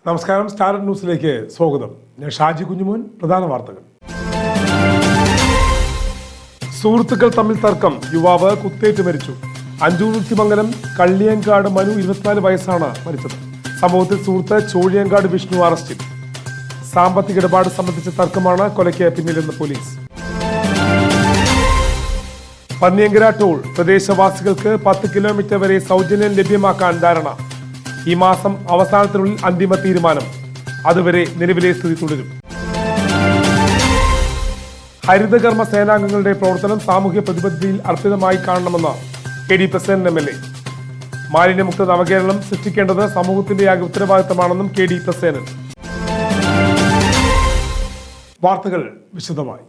നമസ്കാരം. സ്റ്റാർ ന്യൂസിലേക്ക് സ്വാഗതം. ഞാൻ ഷാജി കുഞ്ഞുമോൻ. പ്രധാന വാർത്തകൾ. സുഹൃത്തുക്കൾ തമ്മിൽ തർക്കം, യുവാവ് കുത്തേറ്റ് മരിച്ചു. അഞ്ചൂർത്തിമംഗലം കള്ളിയങ്കാട് മനു 24 വയസ്സാണ് മരിച്ചത്. സംഭവത്തിൽ സുഹൃത്ത് ചോഴിയങ്കാട് വിഷ്ണു അറസ്റ്റിൽ. സാമ്പത്തിക ഇടപാട് സംബന്ധിച്ച തർക്കമാണ് കൊലയ്ക്ക് പിന്നിലെന്ന് പോലീസ്. പന്നിയങ്കര ടോൾ പ്രദേശവാസികൾക്ക് 10 കിലോമീറ്റർ വരെ സൗജന്യം ലഭ്യമാക്കാൻ ധാരണ. ഈ മാസം അവസാനത്തിനുള്ളിൽ അന്തിമ തീരുമാനം. അതുവരെ നിലവിലെ സ്ഥിതി തുടരും. ഹരിതകർമ്മ സേനാംഗങ്ങളുടെ പ്രവർത്തനം സാമൂഹ്യ പ്രതിബദ്ധതയിൽ അർപ്പിതമായി കാണണമെന്ന് KD പ്രസേനൻ MLA. മാലിന്യമുക്ത നവകേരളം സൃഷ്ടിക്കേണ്ടത് സമൂഹത്തിന്റെ ആകെ ഉത്തരവാദിത്തമാണെന്നും KD പ്രസേനൻ. വാർത്തകൾ വിശദമായി.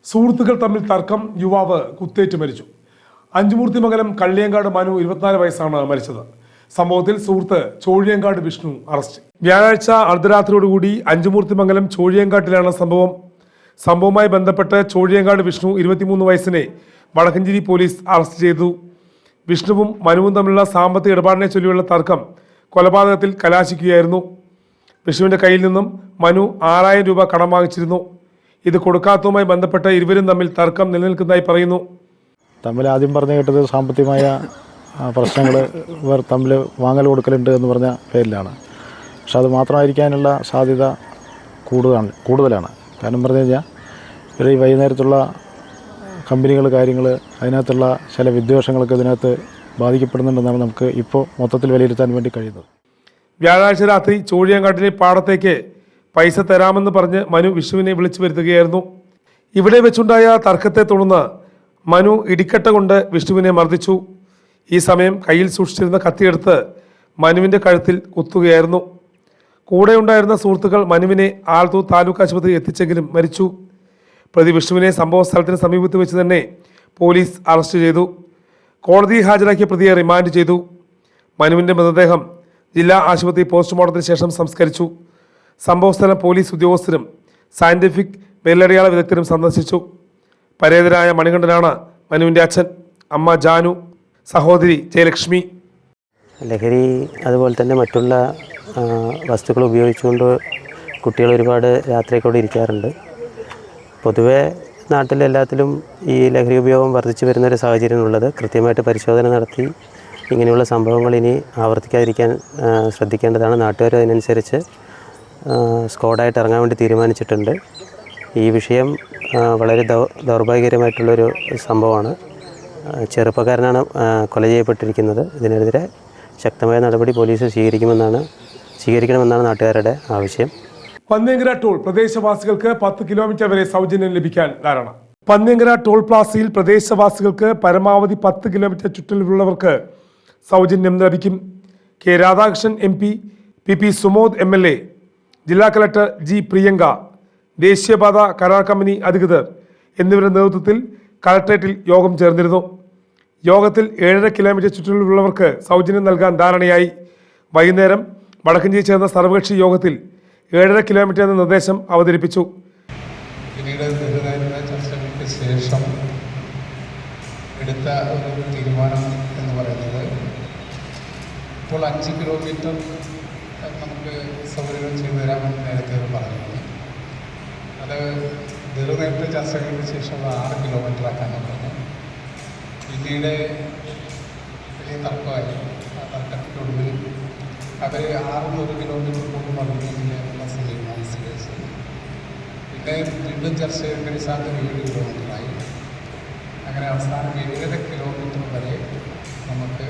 സുഹൃത്തുക്കൾ തമ്മിൽ തർക്കം, യുവാവ് കുത്തേറ്റ് മരിച്ചു. അഞ്ചുമൂർത്തിമംഗലം കള്ളിയങ്കാട് മനു 24 വയസ്സാണ് മരിച്ചത്. സംഭവത്തിൽ സുഹൃത്ത് ചോഴിയങ്കാട് വിഷ്ണു അറസ്റ്റ്. വ്യാഴാഴ്ച അർദ്ധരാത്രിയോടുകൂടി അഞ്ചുമൂർത്തിമംഗലം ചോഴിയങ്കാട്ടിലാണ് സംഭവം. സംഭവവുമായി ബന്ധപ്പെട്ട് ചോഴിയങ്കാട് വിഷ്ണു 23 വയസ്സിനെ വടക്കഞ്ചേരി പോലീസ് അറസ്റ്റ് ചെയ്തു. വിഷ്ണുവും മനുവും തമ്മിലുള്ള സാമ്പത്തിക ഇടപാടിനെ ചൊല്ലിയുള്ള തർക്കം കൊലപാതകത്തിൽ കലാശിക്കുകയായിരുന്നു. വിഷ്ണുവിന്റെ കയ്യിൽ നിന്നും മനു 6000 രൂപ കടം വാങ്ങിച്ചിരുന്നു. ഇത് കൊടുക്കാത്തതുമായി ബന്ധപ്പെട്ട് ഇരുവരും തമ്മിൽ തർക്കം നിലനിൽക്കുന്നതായി പറയുന്നു. തമ്മിൽ ആദ്യം പറഞ്ഞു കേട്ടത് സാമ്പത്തികമായ പ്രശ്നങ്ങൾ ഇവർ തമ്മിൽ വാങ്ങൽ കൊടുക്കലുണ്ട് എന്ന് പറഞ്ഞ പേരിലാണ്. പക്ഷെ അത് മാത്രമായിരിക്കാനുള്ള സാധ്യത കൂടുതലാണ്. കാരണം പറഞ്ഞു കഴിഞ്ഞാൽ ഇവർ ഈ വൈകുന്നേരത്തുള്ള കമ്പനികൾ കാര്യങ്ങൾ അതിനകത്തുള്ള ചില വിദ്വേഷങ്ങളൊക്കെ ഇതിനകത്ത് ബാധിക്കപ്പെടുന്നുണ്ടെന്നാണ് നമുക്ക് ഇപ്പോൾ മൊത്തത്തിൽ വിലയിരുത്താൻ വേണ്ടി കഴിയുന്നത്. വ്യാഴാഴ്ച രാത്രി ചോഴിയങ്കാട്ടിലെ പാടത്തേക്ക് പൈസ തരാമെന്ന് പറഞ്ഞ് മനു വിഷ്ണുവിനെ വിളിച്ചു വരുത്തുകയായിരുന്നു. ഇവിടെ വെച്ചുണ്ടായ തർക്കത്തെ തുടർന്ന് മനു ഇടിക്കട്ട കൊണ്ട് വിഷ്ണുവിനെ മർദ്ദിച്ചു. ഈ സമയം കയ്യിൽ സൂക്ഷിച്ചിരുന്ന കത്തിയെടുത്ത് മനുവിൻ്റെ കഴുത്തിൽ കുത്തുകയായിരുന്നു. കൂടെയുണ്ടായിരുന്ന സുഹൃത്തുക്കൾ മനുവിനെ ആലത്തൂർ താലൂക്ക് ആശുപത്രിയിൽ എത്തിച്ചെങ്കിലും മരിച്ചു. പ്രതി വിഷ്ണുവിനെ സംഭവ സ്ഥലത്തിന് സമീപത്ത് വെച്ച് തന്നെ പോലീസ് അറസ്റ്റ് ചെയ്തു. കോടതിയിൽ ഹാജരാക്കിയ പ്രതിയെ റിമാൻഡ് ചെയ്തു. മനുവിൻ്റെ മൃതദേഹം ജില്ലാ ആശുപത്രി പോസ്റ്റ്മോർട്ടത്തിന് ശേഷം സംസ്കരിച്ചു. സംഭവസ്ഥലം പോലീസ് ഉദ്യോഗസ്ഥരും സയന്റിഫിക് വിരലടയാള വിദഗ്ധരും സന്ദർശിച്ചു. പരേതരായ മണികണ്ഠനാണ് മനുവിൻ്റെ അച്ഛൻ. അമ്മ ജാനു, സഹോദരി ജയലക്ഷ്മി. ലഹരി അതുപോലെ തന്നെ മറ്റുള്ള വസ്തുക്കൾ ഉപയോഗിച്ചുകൊണ്ട് കുട്ടികൾ ഒരുപാട് രാത്രിയൊക്കെ ഇവിടെ ഇരിക്കാറുണ്ട്. പൊതുവെ നാട്ടിലെല്ലാത്തിലും ഈ ലഹരി ഉപയോഗം വർദ്ധിച്ചു വരുന്നൊരു സാഹചര്യമുള്ളത്. കൃത്യമായിട്ട് പരിശോധന നടത്തി ഇങ്ങനെയുള്ള സംഭവങ്ങൾ ഇനി ആവർത്തിക്കാതിരിക്കാൻ ശ്രദ്ധിക്കേണ്ടതാണ്. നാട്ടുകാർ അതിനനുസരിച്ച് സ്ക്വാഡായിട്ട് ഇറങ്ങാൻ വേണ്ടി തീരുമാനിച്ചിട്ടുണ്ട്. ഈ വിഷയം വളരെ ദൗർഭാഗ്യകരമായിട്ടുള്ളൊരു സംഭവമാണ്. ചെറുപ്പക്കാരനാണ് കൊല ചെയ്യപ്പെട്ടിരിക്കുന്നത്. ഇതിനെതിരെ ശക്തമായ നടപടി പോലീസ് സ്വീകരിക്കണമെന്നാണ് നാട്ടുകാരുടെ ആവശ്യം. പന്നിയങ്കര ടോൾ പ്രദേശവാസികൾക്ക് 10 കിലോമീറ്റർ വരെ സൗജന്യം ലഭിക്കാൻ ധാരണ. പന്നിയങ്കര ടോൾ പ്ലാസയിൽ പ്രദേശവാസികൾക്ക് പരമാവധി 10 കിലോമീറ്റർ ചുറ്റളവിലുള്ളവർക്ക് സൗജന്യം ലഭിക്കും. K. Radhakrishnan MP, PP Sumod MLA, ജില്ലാ കളക്ടർ G. പ്രിയങ്ക, ദേശീയപാത കരാർ കമ്പനി അധികൃതർ എന്നിവരുടെ നേതൃത്വത്തിൽ കളക്ടറേറ്റിൽ യോഗം ചേർന്നിരുന്നു. യോഗത്തിൽ 7.5 കിലോമീറ്റർ ചുറ്റളവിലുള്ളവർക്ക് സൗജന്യം നൽകാൻ ധാരണയായി. വൈകുന്നേരം വടക്കഞ്ചേരി ചേർന്ന സർവകക്ഷി യോഗത്തിൽ 7.5 കിലോമീറ്റർ എന്ന നിർദ്ദേശം അവതരിപ്പിച്ചു. പിന്നീട് ദീർഘനേര ചർച്ചകൾക്ക് ശേഷം എടുത്ത ഒരു തീരുമാനം എന്ന് പറയുന്നത് ഇപ്പോൾ 5 കിലോമീറ്റർ നമുക്ക് സൗകര്യങ്ങൾ ചെയ്തു തരാമെന്ന് നേരത്തെ പറഞ്ഞിരുന്നു. അത് ദീർഘനേരത്തെ ചർച്ചകൾക്ക് ശേഷം 6 കിലോമീറ്റർ ആക്കാനാണ് പറഞ്ഞു. പിന്നീട് വലിയ തർക്കമായി. ആ തർക്കത്തിനൊടുവിൽ അവർ 6 കിലോമീറ്റർ കൊണ്ട് മറിഞ്ഞിരിക്കാനുള്ള തീരുമാനം സ്വീകരിച്ചു. പിന്നെ വീണ്ടും ചർച്ച ചെയ്ത അടിസ്ഥാനത്തിൽ 7 കിലോമീറ്ററായി. അങ്ങനെ അവസാനം 7.5 കിലോമീറ്റർ വരെ നമുക്ക്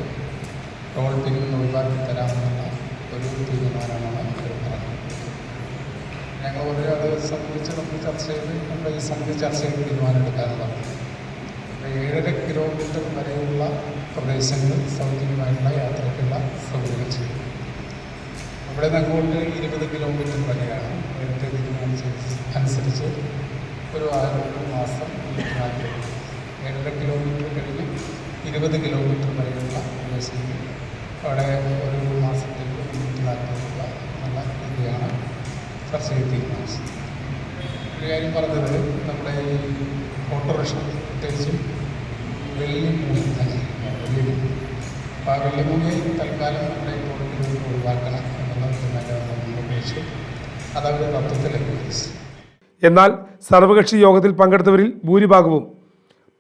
ടോൾ പിരിവ് ഒഴിവാക്കി തരാമെന്നുള്ള ഒരു തീരുമാനമാണ് പറഞ്ഞത്. ഞങ്ങൾ അത് സംബന്ധിച്ച് നമ്മൾ ചർച്ച ചെയ്ത് നമ്മുടെ ഈ സമിതി ചർച്ച ചെയ്ത് തീരുമാനമെടുക്കാമെന്ന് പറഞ്ഞു. 7.5 കിലോമീറ്റർ വരെയുള്ള പ്രദേശങ്ങളിൽ സൗജന്യമായിട്ടുള്ള യാത്രയ്ക്കുള്ള സൗകര്യങ്ങൾ ചെയ്യും. അവിടെ നിന്ന് അങ്ങോട്ട് 20 കിലോമീറ്റർ വരെയാണ് നേരത്തെ അനുസരിച്ച് ഒരു മാസം 7.5 കിലോമീറ്റർ കഴിഞ്ഞ് 20 കിലോമീറ്റർ വരെയുള്ള പ്രദേശങ്ങളിൽ അവിടെ ഒരു മാസത്തേക്ക് 140 രൂപ എന്നുള്ള രീതിയാണ് ചർച്ച ചെയ്ത് തീരുമാനിച്ചത്. ഒരു കാര്യം പറഞ്ഞത് നമ്മുടെ ഈ ഓട്ടോറിക്ഷ പ്രത്യേകിച്ചും വെള്ളിമൂങ്ങി അപ്പോൾ ആ വെള്ളിമൂങ്ങി തൽക്കാലം നമ്മുടെ ടോൾ ഒഴിവാക്കണം എന്നുള്ള തീരുമാനം തീരുമാനിച്ചു. അതവർ തത്വത്തിൽ അംഗീകരിച്ചു. എന്നാൽ സർവകക്ഷി യോഗത്തിൽ പങ്കെടുത്തവരിൽ ഭൂരിഭാഗവും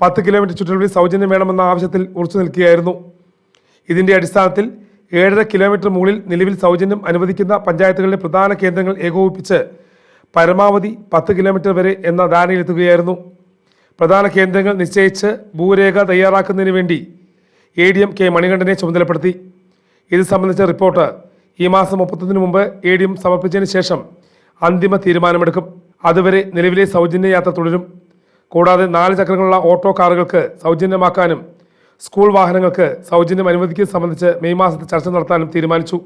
10 കിലോമീറ്റർ ചുറ്റളവിൽ സൗജന്യം വേണമെന്ന ആവശ്യത്തിൽ ഉറച്ചു നിൽക്കുകയായിരുന്നു. ഇതിന്റെ അടിസ്ഥാനത്തിൽ 7.5 കിലോമീറ്റർ മുകളിൽ നിലവിൽ സൗജന്യം അനുവദിക്കുന്ന പഞ്ചായത്തുകളിലെ പ്രധാന കേന്ദ്രങ്ങൾ ഏകോപിപ്പിച്ച് പരമാവധി 10 കിലോമീറ്റർ വരെ എന്ന ധാരണയിലെത്തുകയായിരുന്നു. പ്രധാന കേന്ദ്രങ്ങൾ നിശ്ചയിച്ച് ഭൂരേഖ തയ്യാറാക്കുന്നതിന് വേണ്ടി ADM കെ മണികണ്ഠനെ ചുമതലപ്പെടുത്തി. ഇത് സംബന്ധിച്ച റിപ്പോർട്ട് ഈ മാസം 31 മുമ്പ് ADM സമർപ്പിച്ചതിന് ശേഷം അന്തിമ തീരുമാനമെടുക്കും. അതുവരെ നിലവിലെ സൗജന്യ യാത്ര തുടരും. കൂടാതെ 4 ചക്രങ്ങളുള്ള ഓട്ടോ കാറുകൾക്ക് സൗജന്യമാക്കാനും സ്കൂൾ വാഹനങ്ങൾക്ക് സൗജന്യം അനുവദിക്കുന്നത് സംബന്ധിച്ച് മെയ് മാസത്തിൽ ചർച്ച നടത്താനും തീരുമാനിച്ചു.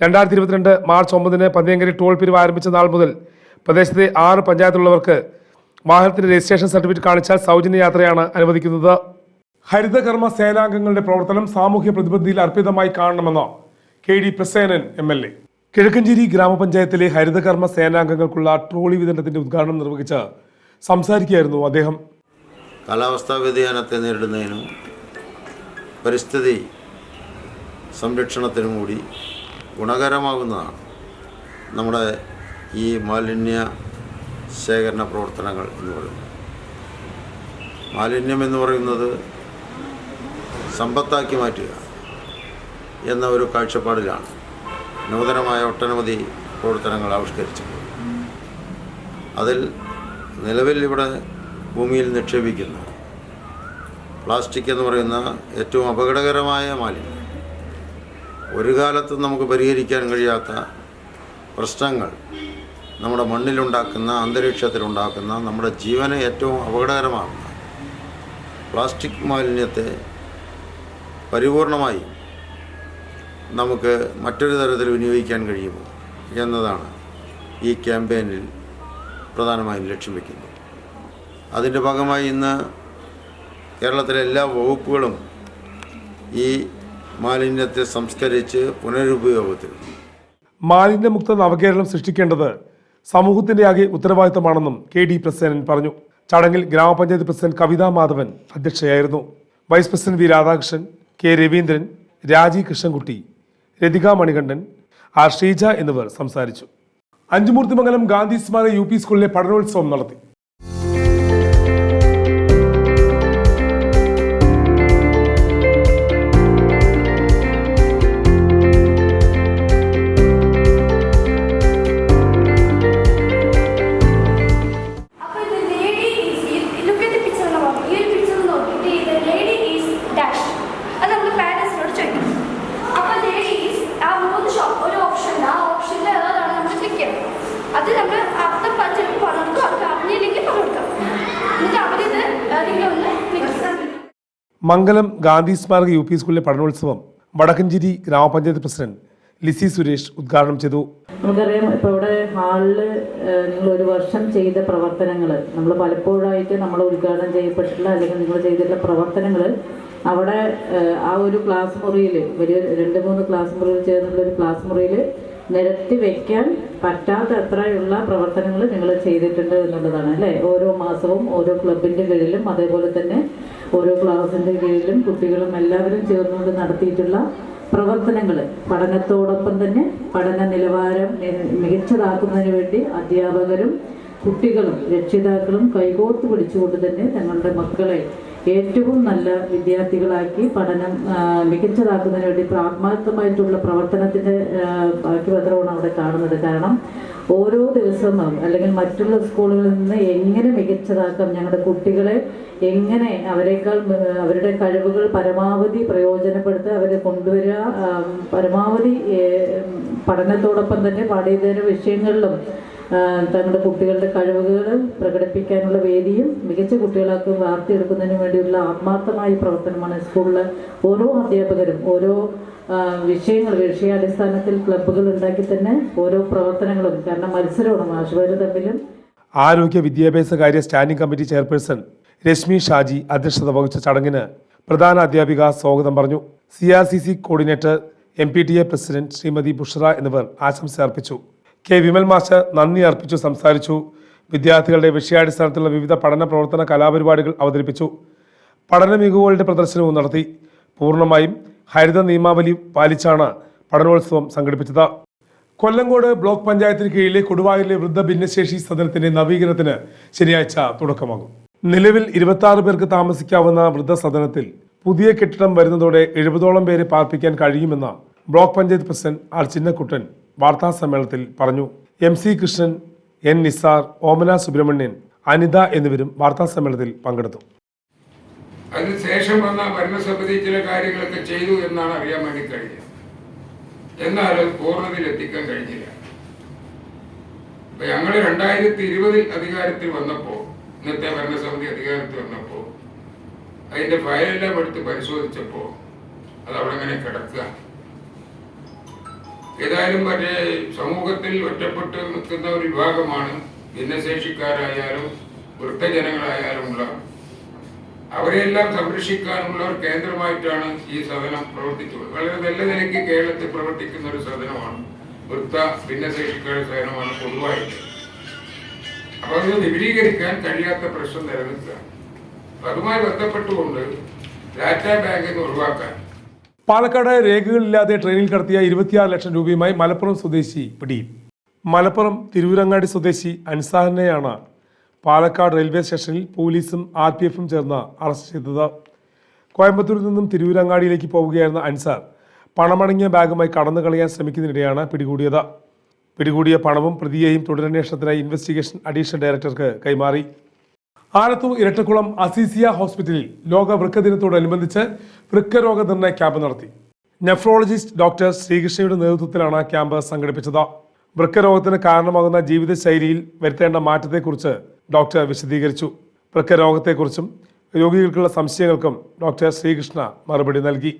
2022 മാർച്ച് 9 പന്നിയങ്കരി ടോൾ പിരിവ് ആരംഭിച്ച നാൾ മുതൽ പ്രദേശത്തെ 6 പഞ്ചായത്തിലുള്ളവർക്ക് വാഹനത്തിന്റെ രജിസ്ട്രേഷൻ സർട്ടിഫിക്കറ്റ് കാണിച്ചാൽ സൗജന്യ യാത്രയാണ് അനുവദിക്കുന്നത്. ഹരിതകർമ്മ സേനാംഗങ്ങളുടെ പ്രവർത്തനം സാമൂഹ്യ പ്രതിബദ്ധതയിൽ അർപ്പിതമായി കാണണമെന്ന് KD പ്രസേനൻ MLA. കിഴക്കഞ്ചേരി ഗ്രാമപഞ്ചായത്തിലെ ഹരിതകർമ്മ സേനാംഗങ്ങൾക്കുള്ള ട്രോളി വിതരണത്തിന്റെ ഉദ്ഘാടനം നിർവഹിച്ച് സംസാരിക്കുകയായിരുന്നു അദ്ദേഹം. കാലാവസ്ഥാ വ്യതിയാനത്തെ നേരിടുന്നതിനും പരിസ്ഥിതി സംരക്ഷണത്തിനും കൂടി ഗുണകരമാകുന്നതാണ് നമ്മുടെ ഈ മാലിന്യ ശേഖരണ പ്രവർത്തനങ്ങൾ എന്ന് പറയുന്നത്. മാലിന്യം എന്ന് പറയുന്നത് സമ്പത്താക്കി മാറ്റുക എന്ന ഒരു കാഴ്ചപ്പാടിലാണ് നൂതനമായ ഒട്ടനവധി പ്രവർത്തനങ്ങൾ ആവിഷ്കരിച്ചത്. അതിൽ നിലവിൽ ഇവിടെ ഭൂമിയിൽ നിക്ഷേപിക്കുന്ന പ്ലാസ്റ്റിക് എന്ന് പറയുന്ന ഏറ്റവും അപകടകരമായ മാലിന്യം, ഒരു കാലത്തും നമുക്ക് പരിഹരിക്കാൻ കഴിയാത്ത പ്രശ്നങ്ങൾ നമ്മുടെ മണ്ണിലുണ്ടാക്കുന്ന, അന്തരീക്ഷത്തിലുണ്ടാക്കുന്ന, നമ്മുടെ ജീവനെ ഏറ്റവും അപകടകരമാകുന്ന പ്ലാസ്റ്റിക് മാലിന്യത്തെ പരിപൂർണമായി നമുക്ക് മറ്റൊരു തരത്തിൽ വിനിയോഗിക്കാൻ കഴിയുമോ എന്നതാണ് ഈ ക്യാമ്പയിനിൽ പ്രധാനമായും ലക്ഷ്യം വയ്ക്കുന്നത്. അതിൻ്റെ ഭാഗമായി ഇന്ന് കേരളത്തിലെ എല്ലാ വകുപ്പുകളും ഈ മാലിന്യത്തെ സംസ്കരിച്ച് പുനരുപയോഗത്തിൽ മാലിന്യമുക്ത നവകേരളം സൃഷ്ടിക്കേണ്ടത് സമൂഹത്തിന്റെ ആകെ ഉത്തരവാദിത്തമാണെന്നും KD പ്രസേനൻ പറഞ്ഞു. ചടങ്ങിൽ ഗ്രാമപഞ്ചായത്ത് പ്രസിഡന്റ് കവിതാ മാധവൻ അധ്യക്ഷയായിരുന്നു. Vice president V Radhakrishnan, K Raveendran, Raji Krishnankutty, Rathika Manikandan, R Sreeja എന്നിവർ സംസാരിച്ചു. അഞ്ചുമൂർത്തിമംഗലം ഗാന്ധി സ്മാരക UP സ്കൂളിലെ പഠനോത്സവം നടത്തി. മംഗലം ഗാന്ധി സ്മാരക UP സ്കൂളിലെ പഠനോത്സവം വടക്കഞ്ചേരി ഗ്രാമപഞ്ചായത്ത് പ്രസിഡന്റ് ലിസി സുരേഷ് ഉദ്ഘാടനം ചെയ്തു. നമുക്കറിയാം, ഇപ്പോൾ ഇവിടെ ഹാളിൽ നിങ്ങൾ ഒരു വർഷം ചെയ്ത പ്രവർത്തനങ്ങൾ നമ്മൾ പലപ്പോഴായിട്ട് നമ്മൾ ഉദ്ഘാടനം ചെയ്യപ്പെട്ടിട്ടുള്ള അല്ലെങ്കിൽ നിങ്ങൾ ചെയ്തിട്ടുള്ള പ്രവർത്തനങ്ങൾ അവിടെ ആ ഒരു ക്ലാസ് മുറിയിൽ, ഒരു 2-3 ക്ലാസ് മുറിയിൽ ചേർന്നുള്ള ഒരു ക്ലാസ് മുറിയിൽ നിരത്തി വയ്ക്കാൻ പറ്റാത്ത അത്രയുള്ള പ്രവർത്തനങ്ങൾ നിങ്ങൾ ചെയ്തിട്ടുണ്ട് എന്നുള്ളതാണ് അല്ലേ. ഓരോ മാസവും ഓരോ ക്ലബിൻ്റെ കീഴിലും അതേപോലെ തന്നെ ഓരോ ക്ലാസിൻ്റെ കീഴിലും കുട്ടികളും എല്ലാവരും ചേർന്നുകൊണ്ട് നടത്തിയിട്ടുള്ള പ്രവർത്തനങ്ങൾ പഠനത്തോടൊപ്പം തന്നെ പഠന നിലവാരം മികച്ചതാക്കുന്നതിന് വേണ്ടി അധ്യാപകരും കുട്ടികളും രക്ഷിതാക്കളും കൈകോർത്ത് പിടിച്ചുകൊണ്ട് തന്നെ തങ്ങളുടെ മക്കളെ ഏറ്റവും നല്ല വിദ്യാർത്ഥികളാക്കി പഠനം മികച്ചതാക്കുന്നതിന് വേണ്ടി ആത്മാർത്ഥമായിട്ടുള്ള പ്രവർത്തനത്തിൻ്റെ ബാക്കി പത്രമാണ് അവിടെ കാണുന്നത്. കാരണം ഓരോ ദിവസവും അല്ലെങ്കിൽ മറ്റുള്ള സ്കൂളുകളിൽ നിന്ന് എങ്ങനെ മികച്ചതാക്കാം, ഞങ്ങളുടെ കുട്ടികളെ എങ്ങനെ അവരെക്കാൾ അവരുടെ കഴിവുകൾ പരമാവധി പ്രയോജനപ്പെടുത്തി അവരെ കൊണ്ടുവരിക, പരമാവധി പഠനത്തോടൊപ്പം തന്നെ പാഠ്യേതര വിഷയങ്ങളിലും തങ്ങളുടെ കുട്ടികളുടെ കഴിവുകൾ പ്രകടിപ്പിക്കാനുള്ള വേദിയും മികച്ച കുട്ടികളാക്കി വാർത്തെടുക്കുന്നതിന് വേണ്ടിയുള്ള ആത്മാർത്ഥമായ പ്രവർത്തനമാണ് സ്കൂളിലെ ഓരോ അധ്യാപകരും ഓരോ വിഷയാടിസ്ഥാനത്തിൽ ക്ലബ്ബുകൾ ഉണ്ടാക്കി തന്നെ ഓരോ പ്രവർത്തനങ്ങളും, കാരണം മത്സരമാണ് മാഷുമാർ തമ്മിലും. ആരോഗ്യ വിദ്യാഭ്യാസ കാര്യ standing committee chairperson Rashmi Shaji അധ്യക്ഷത വഹിച്ച ചടങ്ങിന് പ്രധാന അധ്യാപിക സ്വാഗതം പറഞ്ഞു. CRCC coordinator MPTA president Shrimati Bushra എന്നിവർ ആശംസ അർപ്പിച്ചു. K വിമൽ മാസ്റ്റർ നന്ദി അർപ്പിച്ചു സംസാരിച്ചു. വിദ്യാർത്ഥികളുടെ വിഷയാടിസ്ഥാനത്തിലുള്ള വിവിധ പഠന പ്രവർത്തന കലാപരിപാടികൾ അവതരിപ്പിച്ചു. പഠന മികവുകളുടെ പ്രദർശനവും നടത്തി. പൂർണ്ണമായും ഹരിത നിയമാവലി പാലിച്ചാണ് പഠനോത്സവം സംഘടിപ്പിച്ചത്. കൊല്ലങ്കോട് ബ്ലോക്ക് പഞ്ചായത്തിന് കീഴിലെ കൊടുവായൂരിലെ വൃദ്ധ ഭിന്നശേഷി സദനത്തിന്റെ നവീകരണത്തിന് ശനിയാഴ്ച തുടക്കമാകും. നിലവിൽ 26 പേർക്ക് താമസിക്കാവുന്ന വൃദ്ധസദനത്തിൽ പുതിയ കെട്ടിടം വരുന്നതോടെ 70ഓളം പേരെ പാർപ്പിക്കാൻ കഴിയുമെന്ന് block panchayat president R Chinnakuttan വാർത്താ സമ്മേളനത്തിൽ പറഞ്ഞു. MC കൃഷ്ണൻ, N നിസാർ, ഓമന സുബ്രഹ്മണ്യൻ, അനിത എന്നിവരും വാർത്താ സമ്മേളനത്തിൽ പങ്കെടുത്തു. അതിനുശേഷം വന്ന ഭരണസമിതി ചില കാര്യങ്ങളൊക്കെ ചെയ്തു എന്നാണ് അറിയാൻ വേണ്ടി കഴിഞ്ഞത്. എന്നാലും പൂർണ്ണതയിൽ എത്തിക്കാൻ കഴിഞ്ഞില്ല. ഞങ്ങൾ 2020 അധികാരത്തിൽ വന്നപ്പോൾ, ഇന്നത്തെ ഭരണസമിതി അധികാരത്തിൽ വന്നപ്പോൾ അതിന്റെ ഫയലെല്ലാം എടുത്ത് പരിശോധിച്ചപ്പോൾ അത് അവിടെ അങ്ങനെ കിടക്കുക. ഏതായാലും മറ്റേ സമൂഹത്തിൽ ഒറ്റപ്പെട്ട് നിൽക്കുന്ന ഒരു വിഭാഗമാണ് ഭിന്നശേഷിക്കാരായാലും വൃദ്ധജനങ്ങളായാലും ഉള്ള. അവരെല്ലാം സംരക്ഷിക്കാനുള്ള ഒരു കേന്ദ്രമായിട്ടാണ് ഈ സദനം പ്രവർത്തിച്ചത്. വളരെ നല്ല നിലയ്ക്ക് കേരളത്തിൽ പ്രവർത്തിക്കുന്ന ഒരു സദനമാണ്, വൃദ്ധ ഭിന്നശേഷിക്കാരുടെ സദനമാണ് പൊതുവായിട്ട്. അപ്പൊ അത് വിപുലീകരിക്കാൻ കഴിയാത്ത പ്രശ്നം നിലനിൽക്കുക. അതുമായി ബന്ധപ്പെട്ടുകൊണ്ട് ഡാറ്റാ ബാങ്കിന് ഒഴിവാക്കാൻ പാലക്കാട് രേഖകളില്ലാതെ ട്രെയിനിൽ കടത്തിയ 26 ലക്ഷം രൂപയുമായി മലപ്പുറം സ്വദേശി പിടിയിൽ. മലപ്പുറം തിരൂരങ്ങാടി സ്വദേശി അൻസാറിനെയാണ് പാലക്കാട് റെയിൽവേ സ്റ്റേഷനിൽ പോലീസും RPFും ചേർന്ന് അറസ്റ്റ് ചെയ്തത്. കോയമ്പത്തൂരിൽ നിന്നും തിരൂരങ്ങാടിയിലേക്ക് പോവുകയായിരുന്ന അൻസാർ പണമടങ്ങിയ ബാഗുമായി കടന്നു കളയാൻ ശ്രമിക്കുന്നതിനിടെയാണ് പിടികൂടിയത്. പിടികൂടിയ പണവും പ്രതിയെയും തുടരന്വേഷണത്തിനായി ഇൻവെസ്റ്റിഗേഷൻ അഡീഷണൽ ഡയറക്ടർക്ക് കൈമാറി. ആലത്തൂർ ഇരട്ടക്കുളം അസീസിയ ഹോസ്പിറ്റലിൽ ലോക വൃക്ക ദിനത്തോടനുബന്ധിച്ച് വൃക്കരോഗ നിർണയ ക്യാമ്പ് നടത്തി. നെഫ്രോളജിസ്റ്റ് ഡോക്ടർ ശ്രീകൃഷ്ണയുടെ നേതൃത്വത്തിലാണ് ക്യാമ്പ് സംഘടിപ്പിച്ചത്. വൃക്കരോഗത്തിന് കാരണമാകുന്ന ജീവിതശൈലിയിൽ വരുത്തേണ്ട മാറ്റത്തെക്കുറിച്ച് ഡോക്ടർ വിശദീകരിച്ചു. വൃക്കരോഗത്തെക്കുറിച്ചും രോഗികൾക്കുള്ള സംശയങ്ങൾക്കും ഡോക്ടർ ശ്രീകൃഷ്ണ മറുപടി നൽകി.